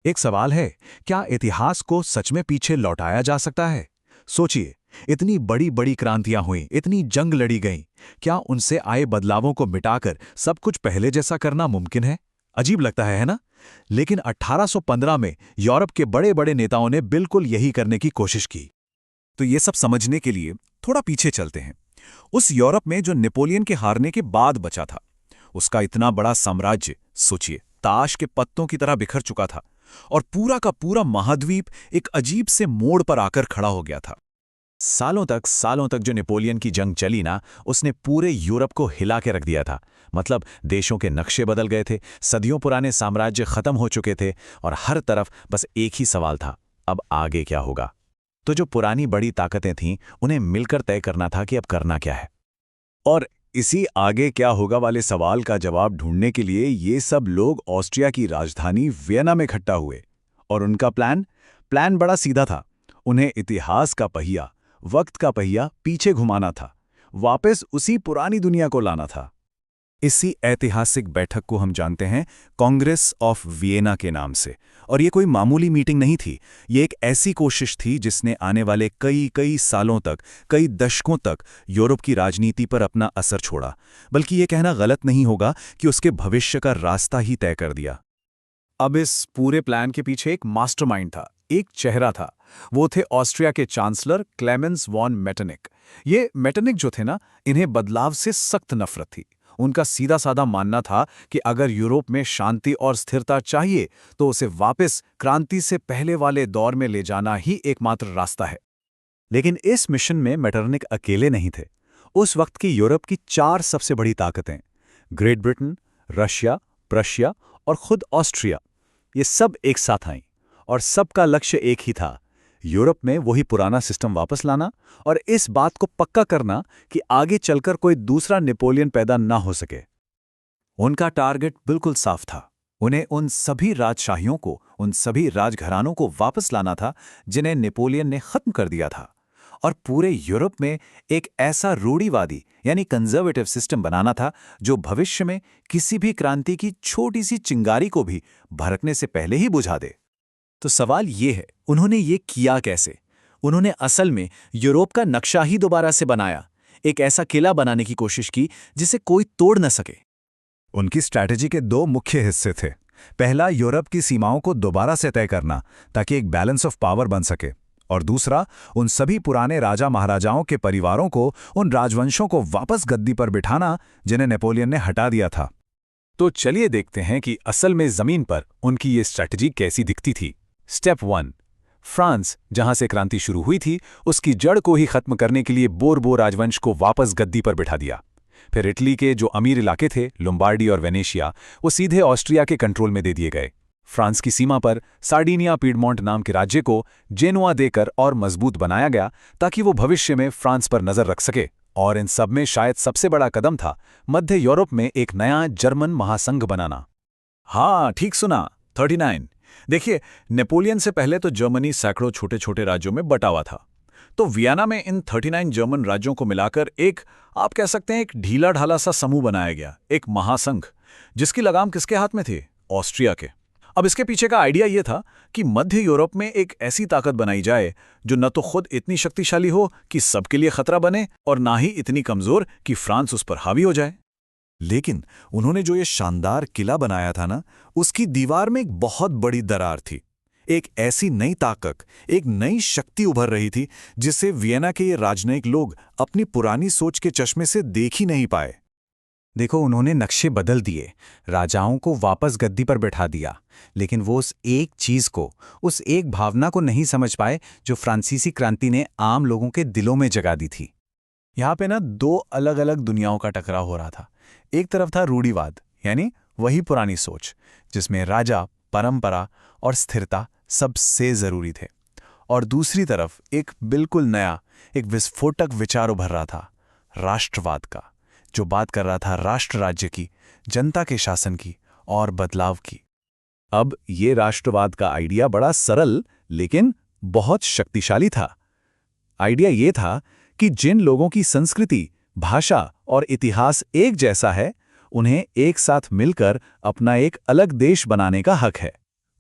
एक सवाल है, क्या इतिहास को सच में पीछे लौटाया जा सकता है? सोचिए, इतनी बड़ी बड़ी क्रांतियां हुईं, इतनी जंग लड़ी गईं। क्या उनसे आए बदलावों को मिटाकर सब कुछ पहले जैसा करना मुमकिन है? अजीब लगता है ना? लेकिन 1815 में यूरोप के बड़े बड़े नेताओं ने बिल्कुल यही करने की कोशिश की। तो ये सब समझने के लिए थोड़ा पीछे चलते हैं। उस यूरोप में जो नेपोलियन के हारने के बाद बचा था, उसका इतना बड़ा साम्राज्य, सोचिए, ताश के पत्तों की तरह बिखर चुका था और पूरा का पूरा महाद्वीप एक अजीब से मोड़ पर आकर खड़ा हो गया था। सालों तक जो नेपोलियन की जंग चली ना, उसने पूरे यूरोप को हिला के रख दिया था। मतलब देशों के नक्शे बदल गए थे, सदियों पुराने साम्राज्य खत्म हो चुके थे और हर तरफ बस एक ही सवाल था, अब आगे क्या होगा? तो जो पुरानी बड़ी ताकतें थीं, उन्हें मिलकर तय करना था कि अब करना क्या है। और इसी आगे क्या होगा वाले सवाल का जवाब ढूंढने के लिए ये सब लोग ऑस्ट्रिया की राजधानी वियना में इकट्ठा हुए। और उनका प्लान बड़ा सीधा था। उन्हें इतिहास का पहिया, वक्त का पहिया पीछे घुमाना था, वापस उसी पुरानी दुनिया को लाना था। इसी ऐतिहासिक बैठक को हम जानते हैं कांग्रेस ऑफ वियना के नाम से। और ये कोई मामूली मीटिंग नहीं थी, ये एक ऐसी कोशिश थी जिसने आने वाले कई कई सालों तक, कई दशकों तक यूरोप की राजनीति पर अपना असर छोड़ा। बल्कि ये कहना गलत नहीं होगा कि उसके भविष्य का रास्ता ही तय कर दिया। अब इस पूरे प्लान के पीछे एक मास्टरमाइंड था, एक चेहरा था। वो थे ऑस्ट्रिया के चांसलर क्लेमेंस वॉन मेटरनिक। ये मेटरनिक जो थे ना, इन्हें बदलाव से सख्त नफरत थी। उनका सीधा साधा मानना था कि अगर यूरोप में शांति और स्थिरता चाहिए तो उसे वापस क्रांति से पहले वाले दौर में ले जाना ही एकमात्र रास्ता है। लेकिन इस मिशन में मेटरनिक अकेले नहीं थे। उस वक्त की यूरोप की 4 सबसे बड़ी ताकतें, ग्रेट ब्रिटेन, रशिया, प्रशिया और खुद ऑस्ट्रिया, ये सब एक साथ आईं और सबका लक्ष्य एक ही था, यूरोप में वही पुराना सिस्टम वापस लाना और इस बात को पक्का करना कि आगे चलकर कोई दूसरा नेपोलियन पैदा ना हो सके। उनका टारगेट बिल्कुल साफ था। उन्हें उन सभी राजशाहियों को, उन सभी राजघरानों को वापस लाना था जिन्हें नेपोलियन ने खत्म कर दिया था, और पूरे यूरोप में एक ऐसा रूढ़िवादी यानी कंजर्वेटिव सिस्टम बनाना था जो भविष्य में किसी भी क्रांति की छोटी सी चिंगारी को भी भड़कने से पहले ही बुझा दे। तो सवाल ये है, उन्होंने ये किया कैसे? उन्होंने असल में यूरोप का नक्शा ही दोबारा से बनाया, एक ऐसा किला बनाने की कोशिश की जिसे कोई तोड़ न सके। उनकी स्ट्रैटेजी के 2 मुख्य हिस्से थे। पहला, यूरोप की सीमाओं को दोबारा से तय करना ताकि एक बैलेंस ऑफ पावर बन सके, और दूसरा, उन सभी पुराने राजा महाराजाओं के परिवारों को, उन राजवंशों को वापस गद्दी पर बिठाना जिन्हें नेपोलियन ने हटा दिया था। तो चलिए देखते हैं कि असल में जमीन पर उनकी ये स्ट्रैटेजी कैसी दिखती थी। स्टेप 1, फ्रांस, जहां से क्रांति शुरू हुई थी, उसकी जड़ को ही खत्म करने के लिए बोर्बो राजवंश को वापस गद्दी पर बिठा दिया। फिर इटली के जो अमीर इलाके थे, लोम्बार्डी और वेनेशिया, वो सीधे ऑस्ट्रिया के कंट्रोल में दे दिए गए। फ्रांस की सीमा पर सार्डिनिया पीडमोंट नाम के राज्य को जेनुआ देकर और मजबूत बनाया गया ताकि वो भविष्य में फ्रांस पर नजर रख सके। और इन सब में शायद सबसे बड़ा कदम था मध्य यूरोप में एक नया जर्मन महासंघ बनाना। हाँ, ठीक सुना, 39। देखिए, नेपोलियन से पहले तो जर्मनी सैकड़ों छोटे छोटे राज्यों में बटा हुआ था। तो वियना में इन 39 जर्मन राज्यों को मिलाकर एक, आप कह सकते हैं, एक ढीला ढाला सा समूह बनाया गया, एक महासंघ, जिसकी लगाम किसके हाथ में थी? ऑस्ट्रिया के। अब इसके पीछे का आइडिया यह था कि मध्य यूरोप में एक ऐसी ताकत बनाई जाए जो न तो खुद इतनी शक्तिशाली हो कि सबके लिए खतरा बने और ना ही इतनी कमजोर कि फ्रांस उस पर हावी हो जाए। लेकिन उन्होंने जो ये शानदार किला बनाया था ना, उसकी दीवार में एक बहुत बड़ी दरार थी। एक ऐसी नई ताकत, एक नई शक्ति उभर रही थी जिसे वियना के ये राजनयिक लोग अपनी पुरानी सोच के चश्मे से देख ही नहीं पाए। देखो, उन्होंने नक्शे बदल दिए, राजाओं को वापस गद्दी पर बैठा दिया, लेकिन वो उस एक चीज को, उस एक भावना को नहीं समझ पाए जो फ्रांसीसी क्रांति ने आम लोगों के दिलों में जगा दी थी। यहाँ पे ना 2 अलग अलग दुनियाओं का टकराव हो रहा था। एक तरफ था रूढ़िवाद, यानी वही पुरानी सोच जिसमें राजा, परंपरा और स्थिरता सबसे जरूरी थे, और दूसरी तरफ एक बिल्कुल नया, एक विस्फोटक विचार उभर रहा था, राष्ट्रवाद का, जो बात कर रहा था राष्ट्र राज्य की, जनता के शासन की और बदलाव की। अब ये राष्ट्रवाद का आइडिया बड़ा सरल लेकिन बहुत शक्तिशाली था। आइडिया ये था कि जिन लोगों की संस्कृति, भाषा और इतिहास एक जैसा है, उन्हें एक साथ मिलकर अपना एक अलग देश बनाने का हक है।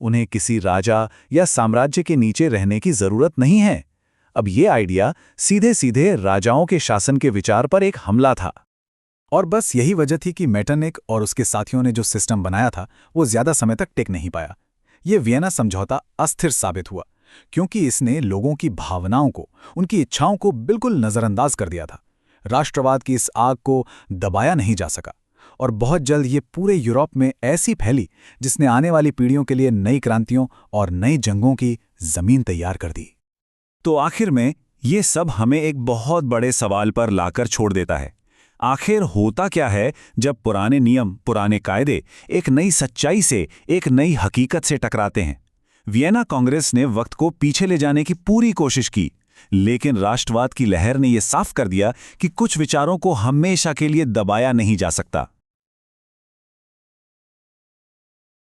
उन्हें किसी राजा या साम्राज्य के नीचे रहने की जरूरत नहीं है। अब ये आइडिया सीधे सीधे राजाओं के शासन के विचार पर एक हमला था। और बस यही वजह थी कि मेटरनिक और उसके साथियों ने जो सिस्टम बनाया था वो ज्यादा समय तक टिक नहीं पाया। ये वियना समझौता अस्थिर साबित हुआ क्योंकि इसने लोगों की भावनाओं को, उनकी इच्छाओं को बिल्कुल नजरअंदाज कर दिया था। राष्ट्रवाद की इस आग को दबाया नहीं जा सका और बहुत जल्द ये पूरे यूरोप में ऐसी फैली जिसने आने वाली पीढ़ियों के लिए नई क्रांतियों और नई जंगों की जमीन तैयार कर दी। तो आखिर में ये सब हमें एक बहुत बड़े सवाल पर लाकर छोड़ देता है। आखिर होता क्या है जब पुराने नियम, पुराने कायदे एक नई सच्चाई से, एक नई हकीकत से टकराते हैं? वियना कांग्रेस ने वक्त को पीछे ले जाने की पूरी कोशिश की, लेकिन राष्ट्रवाद की लहर ने यह साफ कर दिया कि कुछ विचारों को हमेशा के लिए दबाया नहीं जा सकता।